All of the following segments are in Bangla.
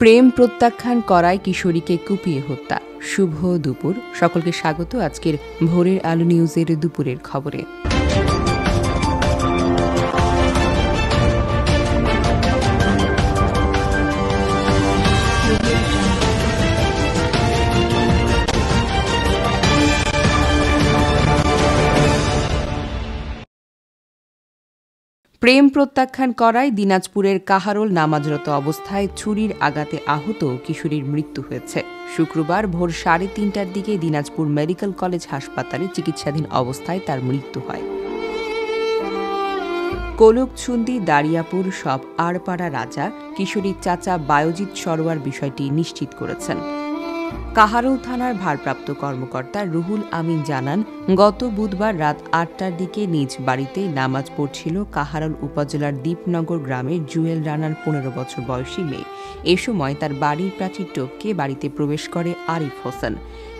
প্রেম প্রত্যাখ্যান করায় কিশোরীকে কুপিয়ে হত্যা। শুভ দুপুর সকলকে স্বাগত আজকের ভোরের আলো নিউজের দুপুরের খবরে। প্রেম প্রত্যাখ্যান করায় দিনাজপুরের কাহারোল নামাজরত অবস্থায় ছুরির আঘাতে আহত কিশোরীর মৃত্যু হয়েছে। শুক্রবার ভোর 3:30টার দিকে দিনাজপুর মেডিকেল কলেজ হাসপাতালে চিকিৎসাধীন অবস্থায় তার মৃত্যু হয়। কোলকছুন্দি দারিয়াপুর সব আড়পাড়া রাজা কিশোরীর চাচা বায়োজিৎ সরোয়ার বিষয়টি নিশ্চিত করেছেন। কাহারোল থানার ভারপ্রাপ্ত কর্মকর্তা রুহুল আমিন জানান, গত বুধবার রাত 8টার দিকে নিজ বাড়িতে নামাজ পড়ছিল কাহারোল উপজেলার দীপনগর গ্রামের জুয়েল রানার 15 বছর বয়সী মেয়ে। এ সময় তার বাড়ির প্রাচীর টপকে বাড়িতে প্রবেশ করে আরিফ হোসেন।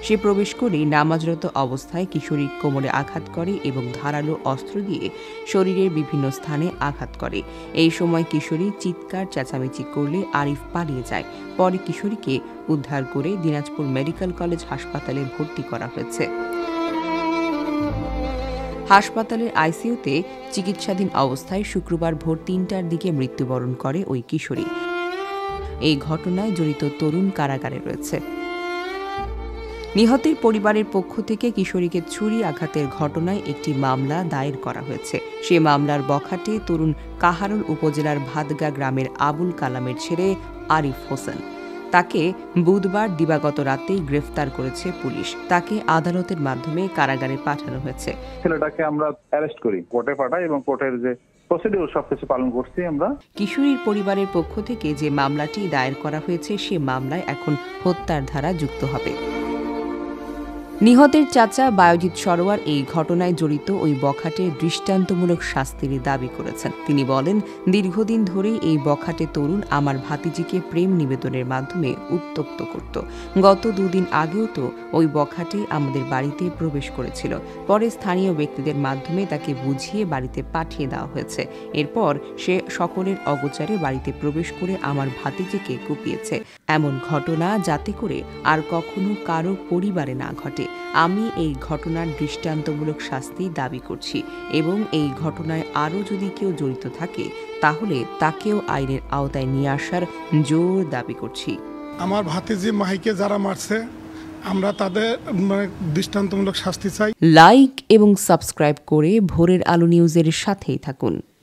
সে প্রবেশ করে নামাজরত অবস্থায় কিশোরীর কোমরে আঘাত করে এবং ধারালো অস্ত্র দিয়ে শরীরের বিভিন্ন স্থানে আঘাত করে। এই সময় কিশোরী চিৎকার চেঁচামেচি করলে আরিফ পালিয়ে যায়। পরে কিশোরীকে উদ্ধার করে দিনাজপুর মেডিকেল কলেজ হাসপাতালে ভর্তি করা হয়েছে। হাসপাতালের আইসিইউতে চিকিৎসাধীন অবস্থায় শুক্রবার ভোর 3টার দিকে মৃত্যুবরণ করে ওই কিশোরী। এই ঘটনায় জড়িত তরুণ কারাগারে রয়েছে। নিহতের পরিবারের পক্ষ থেকে কিশোরীকে ছুরি আঘাতের ঘটনায় একটি মামলা দায়ের করা হয়েছে। সে মামলার বখাটে তরুণ কাহারোল উপজেলার ভাদগা গ্রামের আবুল কালামের ছেলে আরিফ হোসেন। তাকে বুধবার দিবাগত রাতেই গ্রেফতার করেছে পুলিশ। তাকে আদালতের মাধ্যমে কারাগারে পাঠানো হয়েছে। ছেলেটাকে আমরা অ্যারেস্ট করি, কোর্টে পাঠাই এবং কোর্টের যে প্রসিডিউর সবকিছু পালন করছি আমরা। কিশোরীর পরিবারের পক্ষ থেকে যে মামলাটি দায়ের করা হয়েছে সে মামলায় এখন হত্যার ধারা যুক্ত হবে। নিহতের চাচা বায়োজিৎ সরোয়ার এই ঘটনায় জড়িত ওই বখাটে দৃষ্টান্তমূলক শাস্তির দাবি করেছেন। তিনি বলেন, দীর্ঘদিন ধরেই এই বখাটে তরুণ আমার ভাতিজিকে প্রেম নিবেদনের মাধ্যমে উত্ত্যক্ত করত। গত 2 দিন আগেও তো ওই বখাটে আমাদের বাড়িতে প্রবেশ করেছিল। পরে স্থানীয় ব্যক্তিদের মাধ্যমে তাকে বুঝিয়ে বাড়িতে পাঠিয়ে দেওয়া হয়েছে। এরপর সে সকলের অগোচরে বাড়িতে প্রবেশ করে আমার ভাতিজিকে কুপিয়েছে। এমন ঘটনা যাতে করে আর কখনো কারো পরিবারে না ঘটে। আমি এই ঘটনার দৃষ্টান্তমূলক শাস্তি দাবি করছি এবং এই ঘটনায় আরও যদি কেউ জড়িত থাকে তাহলে তাকেও আইনের আওতায় নিয়ে আসার জোর দাবি করছি। আমার ভাতিজি মাহিকে যারা মারছে আমরা তাদের দৃষ্টান্তমূলক শাস্তি চাই। লাইক এবং সাবস্ক্রাইব করে ভোরের আলো নিউজের সাথেই থাকুন।